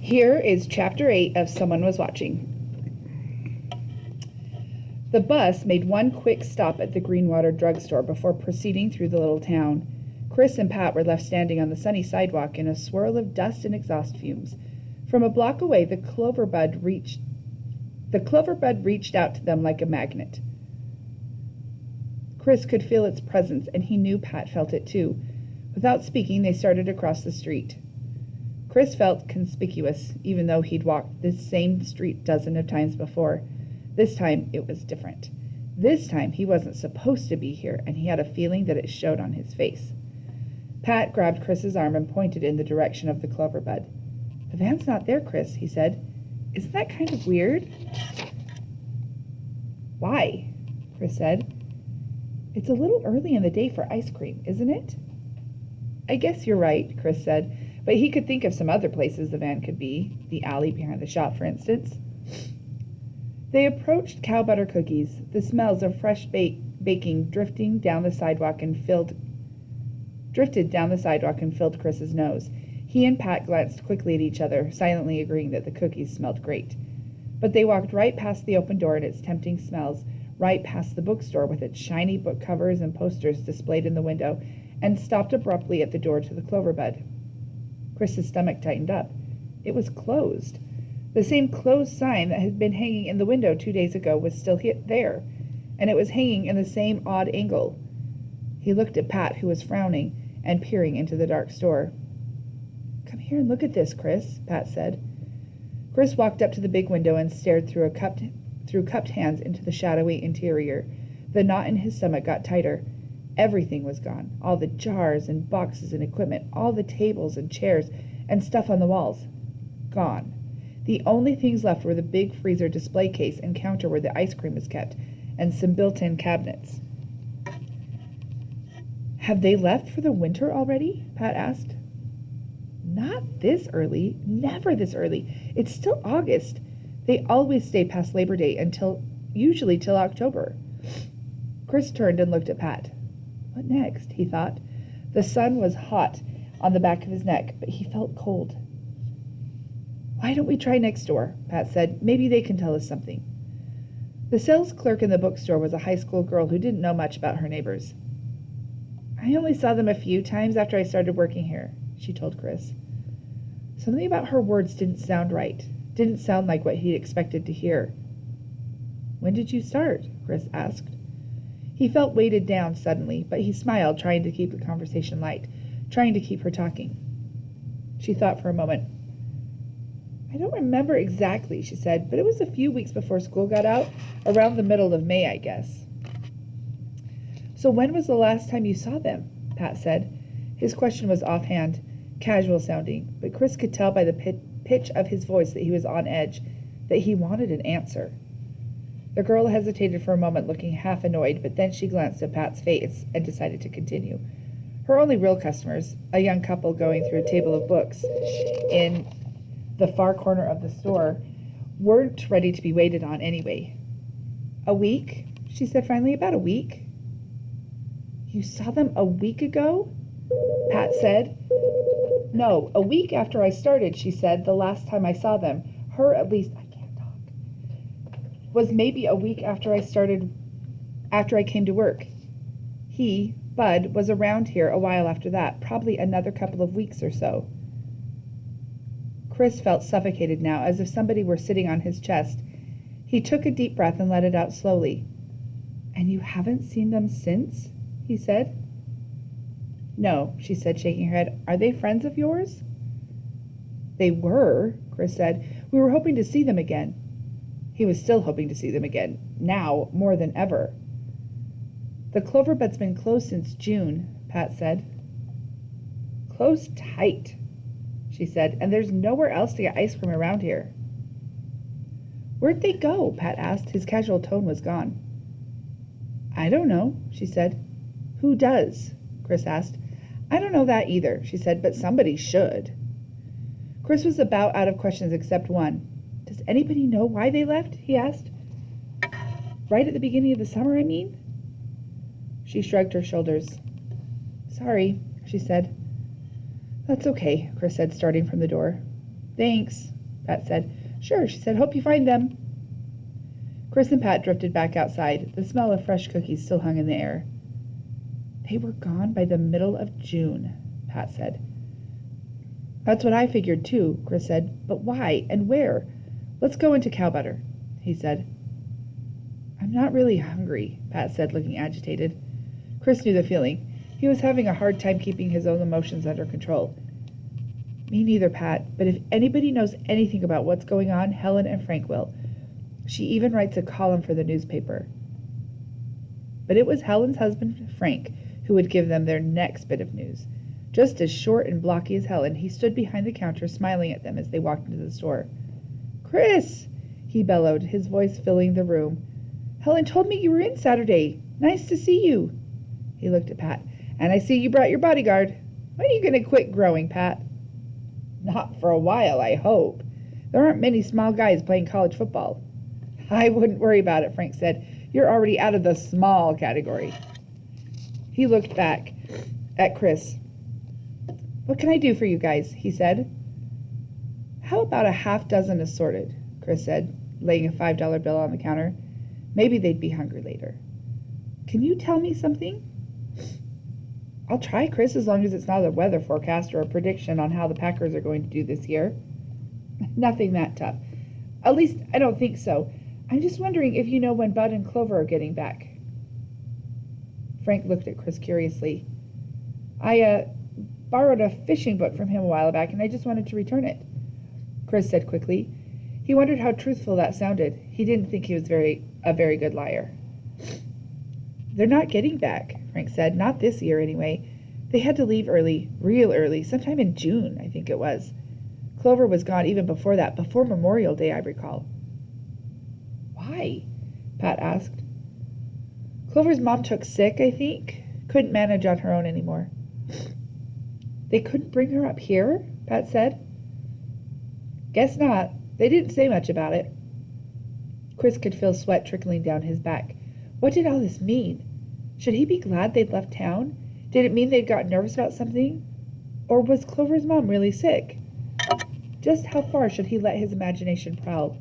Here is Chapter 8 of Someone Was Watching. The bus made one quick stop at the Greenwater drugstore before proceeding through the little town. Chris and Pat were left standing on the sunny sidewalk in a swirl of dust and exhaust fumes. From a block away, the clover bud reached out to them like a magnet. Chris could feel its presence, and he knew Pat felt it too. Without speaking, they started across the street. Chris felt conspicuous, even though he'd walked this same street dozens of times before. This time, it was different. This time, he wasn't supposed to be here, and he had a feeling that it showed on his face. Pat grabbed Chris's arm and pointed in the direction of the clover bud. "The van's not there, Chris," he said. "Isn't that kind of weird?" "Why?" Chris said. "It's a little early in the day for ice cream, isn't it?" "I guess you're right," Chris said, but he could think of some other places the van could be, the alley behind the shop, for instance. They approached Cow Butter Cookies, the smells of fresh baking drifted down the sidewalk and filled Chris's nose. He and Pat glanced quickly at each other, silently agreeing that the cookies smelled great. But they walked right past the open door and its tempting smells, right past the bookstore with its shiny book covers and posters displayed in the window, and stopped abruptly at the door to the clover bud. Chris's stomach tightened up. It was closed. The same closed sign that had been hanging in the window 2 days ago was still there, and it was hanging in the same odd angle. He looked at Pat, who was frowning and peering into the dark store. "Come here and look at this, Chris," Pat said. Chris walked up to the big window and stared through cupped hands into the shadowy interior. The knot in his stomach got tighter. Everything was gone. All the jars and boxes and equipment, all the tables and chairs and stuff on the walls. Gone. The only things left were the big freezer display case and counter where the ice cream was kept, and some built-in cabinets. "Have they left for the winter already?" Pat asked. "Not this early. Never this early. It's still August. They always stay past Labor Day usually till October." Chris turned and looked at Pat. What next, he thought. The sun was hot on the back of his neck, but he felt cold. "Why don't we try next door?" Pat said. "Maybe they can tell us something." The sales clerk in the bookstore was a high school girl who didn't know much about her neighbors. "I only saw them a few times after I started working here," she told Chris. Something about her words didn't sound right, didn't sound like what he'd expected to hear. "When did you start?" Chris asked. He felt weighted down suddenly, but he smiled, trying to keep the conversation light, trying to keep her talking. She thought for a moment. "I don't remember exactly," she said, "but it was a few weeks before school got out, around the middle of May, I guess." "So when was the last time you saw them?" Pat said. His question was offhand, casual sounding, but Chris could tell by the pitch of his voice that he was on edge, that he wanted an answer. The girl hesitated for a moment, looking half annoyed, but then she glanced at Pat's face and decided to continue. Her only real customers, a young couple going through a table of books in the far corner of the store, weren't ready to be waited on anyway. "A week?" she said finally. "About a week." "You saw them a week ago?" Pat said. "No, a week after I started," she said. "The last time I saw them, her at least, I can't talk, was maybe a week after I came to work. He, Bud, was around here a while after that, probably another couple of weeks or so." Chris felt suffocated now, as if somebody were sitting on his chest. He took a deep breath and let it out slowly. "And you haven't seen them since?" he said. "No," she said, shaking her head. "Are they friends of yours?" "They were," Chris said. "We were hoping to see them again." He was still hoping to see them again, now more than ever. "The clover bud's been closed since June," Pat said. "Closed tight," she said, "and there's nowhere else to get ice cream around here." "Where'd they go?" Pat asked. His casual tone was gone. "I don't know," she said. "Who does?" Chris asked. "I don't know that either," she said, "but somebody should." Chris was about out of questions except one. "Does anybody know why they left?" he asked. "Right at the beginning of the summer, I mean?" She shrugged her shoulders. "Sorry," she said. "That's okay," Chris said, starting from the door. "Thanks." Pat said. Sure, she said. Hope you find them. Chris and Pat drifted back outside. The smell of fresh cookies still hung in the air. They were gone by the middle of June, Pat said. That's what I figured too, Chris said. But why and where? Let's go into cow butter, he said. I'm not really hungry, Pat said, looking agitated. Chris knew the feeling. He was having a hard time keeping his own emotions under control. Me neither, Pat, but if anybody knows anything about what's going on, Helen and Frank will. She even writes a column for the newspaper. But it was Helen's husband, Frank, who would give them their next bit of news. Just as short and blocky as Helen, he stood behind the counter smiling at them as they walked into the store. Chris, he bellowed, his voice filling the room. Helen told me you were in Saturday. Nice to see you. He looked at Pat. And I see you brought your bodyguard. When are you going to quit growing, Pat? Not for a while, I hope. There aren't many small guys playing college football. I wouldn't worry about it, Frank said. You're already out of the small category. He looked back at Chris. What can I do for you guys? He said. How about a half dozen assorted? Chris said, laying a $5 bill on the counter. Maybe they'd be hungry later. Can you tell me something? I'll try, Chris, as long as it's not a weather forecast or a prediction on how the Packers are going to do this year. Nothing that tough. At least, I don't think so. I'm just wondering if you know when Bud and Clover are getting back. Frank looked at Chris curiously. I borrowed a fishing book from him a while back, and I just wanted to return it, Chris said quickly. He wondered how truthful that sounded. He didn't think he was a very good liar. They're not getting back, Frank said. Not this year, anyway. They had to leave early, real early, sometime in June, I think it was. Clover was gone even before that, before Memorial Day, I recall. Why? Pat asked. Clover's mom took sick, I think. Couldn't manage on her own anymore. They couldn't bring her up here? Pat said. Guess not. They didn't say much about it. Chris could feel sweat trickling down his back. What did all this mean? Should he be glad they'd left town? Did it mean they'd got nervous about something? Or was Clover's mom really sick? Just how far should he let his imagination prowl?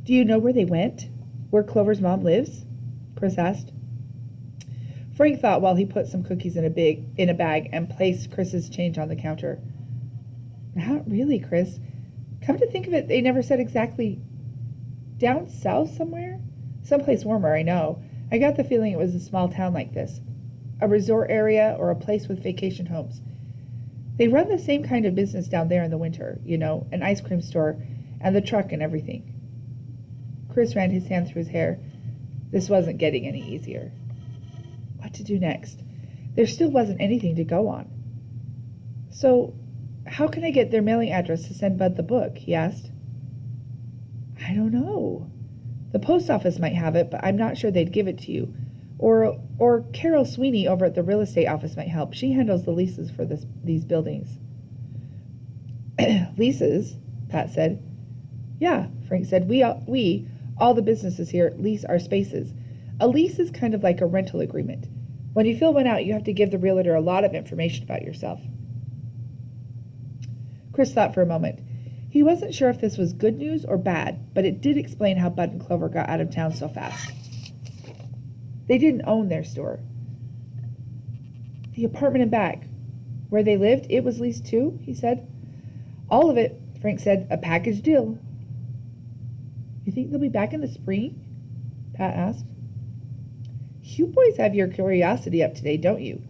Do you know where they went? Where Clover's mom lives? Chris asked. Frank thought while he put some cookies in a bag and placed Chris's change on the counter. Not really, Chris. Come to think of it, they never said exactly. Down south somewhere? Someplace warmer, I know. I got the feeling it was a small town like this. A resort area or a place with vacation homes. They run the same kind of business down there in the winter, you know, an ice cream store and the truck and everything. Chris ran his hand through his hair. This wasn't getting any easier. What to do next? There still wasn't anything to go on. So, how can I get their mailing address to send Bud the book? He asked. I don't know. The post office might have it, but I'm not sure they'd give it to you. Or Carol Sweeney over at the real estate office might help. She handles the leases for these buildings. Leases? Pat said. Yeah, Frank said. We, all the businesses here, lease our spaces. A lease is kind of like a rental agreement. When you fill one out, you have to give the realtor a lot of information about yourself. Chris thought for a moment. He wasn't sure if this was good news or bad, but it did explain how Bud and Clover got out of town so fast. They didn't own their store. The apartment in back, where they lived, it was leased too, he said. All of it, Frank said, a package deal. You think they'll be back in the spring? Pat asked. You boys have your curiosity up today, don't you?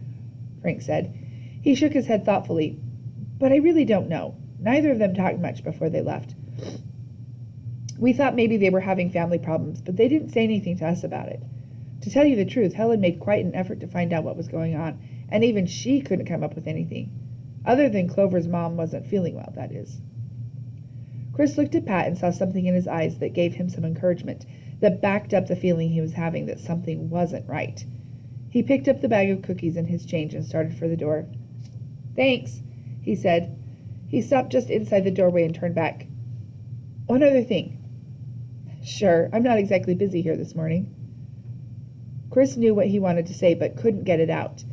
Frank said. He shook his head thoughtfully. But I really don't know. Neither of them talked much before they left. We thought maybe they were having family problems, but they didn't say anything to us about it. To tell you the truth, Helen made quite an effort to find out what was going on, and even she couldn't come up with anything. Other than Clover's mom wasn't feeling well, that is. Chris looked at Pat and saw something in his eyes that gave him some encouragement, that backed up the feeling he was having that something wasn't right. He picked up the bag of cookies and his change and started for the door. Thanks, he said. He stopped just inside the doorway and turned back. One other thing. Sure, I'm not exactly busy here this morning. Chris knew what he wanted to say, but couldn't get it out.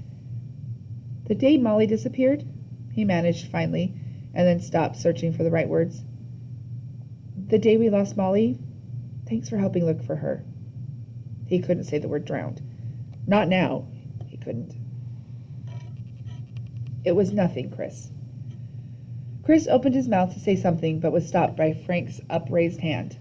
The day Molly disappeared, he managed finally, and then stopped, searching for the right words. The day we lost Molly, thanks for helping look for her. He couldn't say the word drowned. Not now. He couldn't. It was nothing, Chris. Chris opened his mouth to say something, but was stopped by Frank's upraised hand.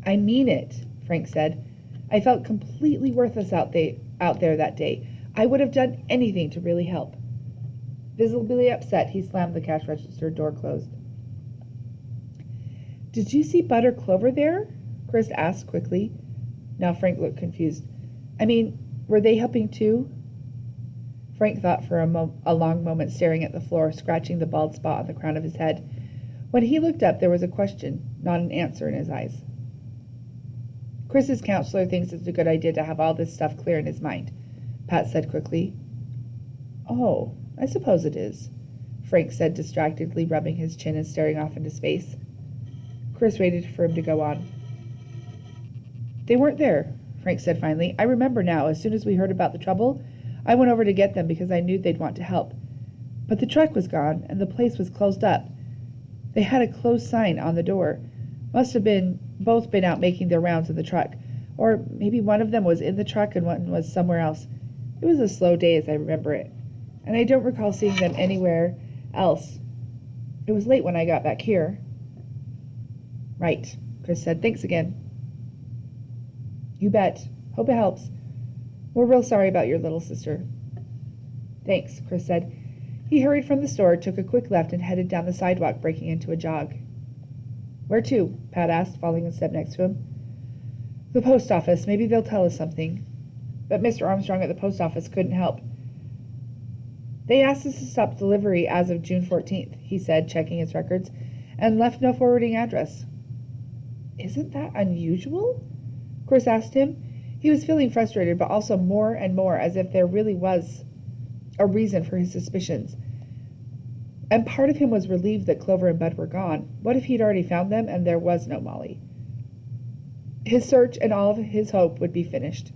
I mean it, Frank said. I felt completely worthless out there that day. I would have done anything to really help. Visibly upset, he slammed the cash register door closed. Did you see Bud or Clover there? Chris asked quickly. Now Frank looked confused. I mean, were they helping too? Frank thought for a long moment, staring at the floor, scratching the bald spot on the crown of his head. When he looked up, there was a question, not an answer in his eyes. Chris's counselor thinks it's a good idea to have all this stuff clear in his mind, Pat said quickly. Oh, I suppose it is, Frank said, distractedly rubbing his chin and staring off into space. Chris waited for him to go on. They weren't there, Frank said finally. I remember now. As soon as we heard about the trouble, I went over to get them because I knew they'd want to help. But the truck was gone, and the place was closed up. They had a closed sign on the door. Must have both been out making their rounds in the truck. Or maybe one of them was in the truck and one was somewhere else. It was a slow day as I remember it. And I don't recall seeing them anywhere else. It was late when I got back here. Right, Chris said. Thanks again. You bet. Hope it helps. We're real sorry about your little sister. Thanks, Chris said. He hurried from the store, took a quick left, and headed down the sidewalk, breaking into a jog. Where to? Pat asked, falling in step next to him. The post office. Maybe they'll tell us something. But Mr. Armstrong at the post office couldn't help. They asked us to stop delivery as of June 14th, he said, checking his records, and left no forwarding address. Isn't that unusual? Chris asked him. He was feeling frustrated, but also more and more as if there really was a reason for his suspicions. And part of him was relieved that Clover and Bud were gone. What if he'd already found them and there was no Molly? His search and all of his hope would be finished.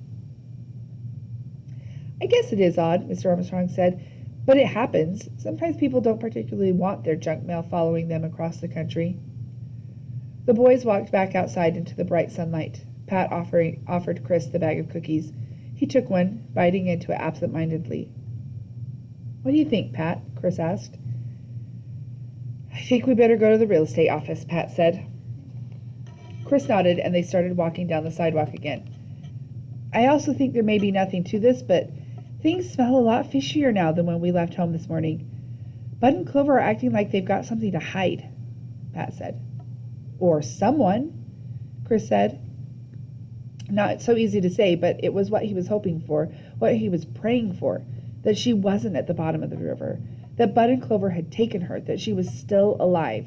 I guess it is odd, Mr. Armstrong said, but it happens. Sometimes people don't particularly want their junk mail following them across the country. The boys walked back outside into the bright sunlight. Pat offered Chris the bag of cookies. He took one, biting into it absent-mindedly. What do you think, Pat? Chris asked. I think we better go to the real estate office, Pat said. Chris nodded, and they started walking down the sidewalk again. I also think there may be nothing to this, but things smell a lot fishier now than when we left home this morning. Bud and Clover are acting like they've got something to hide, Pat said. Or someone, Chris said. Not so easy to say, but it was what he was hoping for, what he was praying for, that she wasn't at the bottom of the river, that Bud and Clover had taken her, that she was still alive.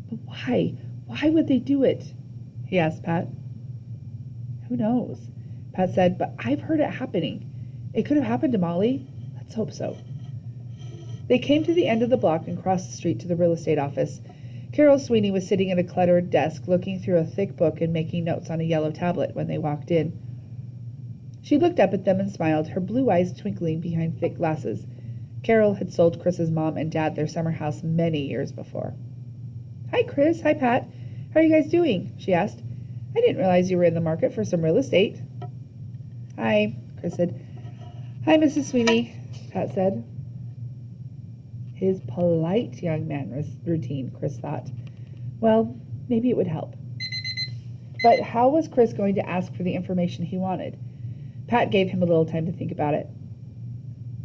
But why? Why would they do it? He asked Pat. Who knows? Pat said, but I've heard it happening. It could have happened to Molly. Let's hope so. They came to the end of the block and crossed the street to the real estate office. Carol Sweeney was sitting at a cluttered desk, looking through a thick book and making notes on a yellow tablet when they walked in. She looked up at them and smiled, her blue eyes twinkling behind thick glasses. Carol had sold Chris's mom and dad their summer house many years before. Hi, Chris. Hi, Pat. How are you guys doing? She asked. I didn't realize you were in the market for some real estate. Hi, Chris said. Hi, Mrs. Sweeney, Pat said. His polite young man routine, Chris thought. Well, maybe it would help. But how was Chris going to ask for the information he wanted? Pat gave him a little time to think about it.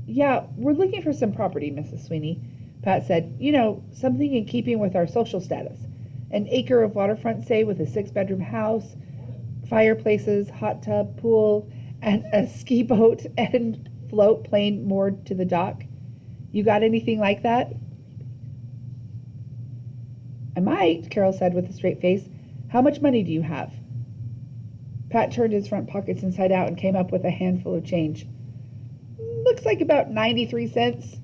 Yeah, we're looking for some property, Mrs. Sweeney, Pat said. You know, something in keeping with our social status. An acre of waterfront, say, with a 6-bedroom house, fireplaces, hot tub, pool, and a ski boat and float plane moored to the dock. You got anything like that? I might, Carol said with a straight face. How much money do you have? Pat turned his front pockets inside out and came up with a handful of change. Looks like about 93 cents.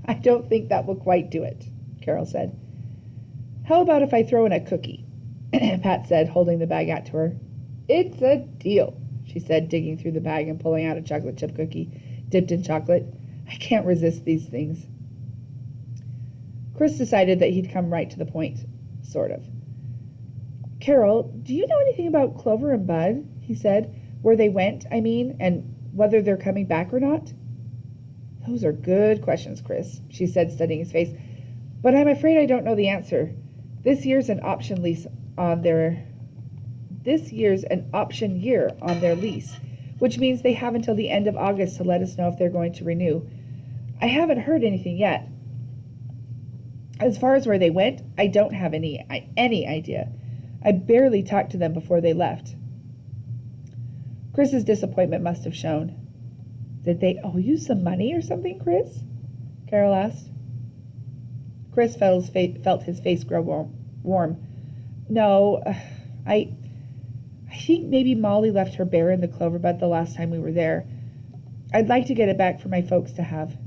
I don't think that will quite do it, Carol said. How about if I throw in a cookie? Pat said, holding the bag out to her. It's a deal, she said, digging through the bag and pulling out a chocolate chip cookie dipped in chocolate. I can't resist these things. Chris decided that he'd come right to the point, sort of. Carol, do you know anything about Clover and Bud? He said. Where they went, I mean, and whether they're coming back or not? Those are good questions, Chris, she said, studying his face. But I'm afraid I don't know the answer. This year's an option year on their lease, which means they have until the end of August to let us know if they're going to renew. I haven't heard anything yet. As far as where they went, I don't have any idea. I barely talked to them before they left. Chris's disappointment must have shown. Did they owe you some money or something, Chris? Carol asked. Chris felt his face grow warm. No, I think maybe Molly left her bear in the clover bed the last time we were there. I'd like to get it back for my folks to have.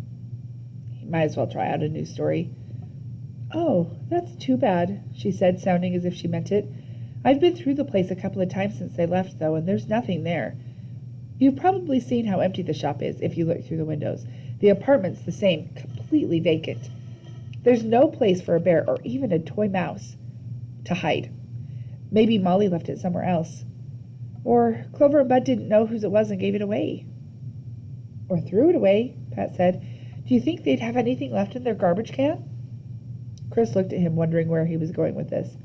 He might as well try out a new story. Oh, that's too bad, she said, sounding as if she meant it. I've been through the place a couple of times since they left, though, and there's nothing there. You've probably seen how empty the shop is if you look through the windows. The apartment's the same, completely vacant. There's no place for a bear or even a toy mouse to hide. Maybe Molly left it somewhere else. Or Clover and Bud didn't know whose it was and gave it away. Or threw it away, Pat said. Do you think they'd have anything left in their garbage can? Chris looked at him, wondering where he was going with this.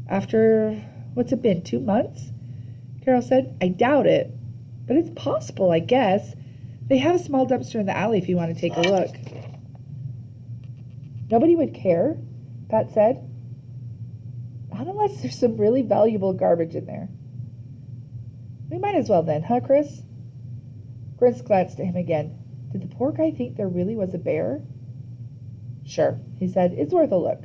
After, what's it been, 2 months? Carol said. I doubt it, but it's possible, I guess. They have a small dumpster in the alley if you want to take a look. Nobody would care, Pat said. Not unless there's some really valuable garbage in there. We might as well then, huh, Chris? Chris glanced at him again. Did the poor guy think there really was a bear? Sure, he said. It's worth a look.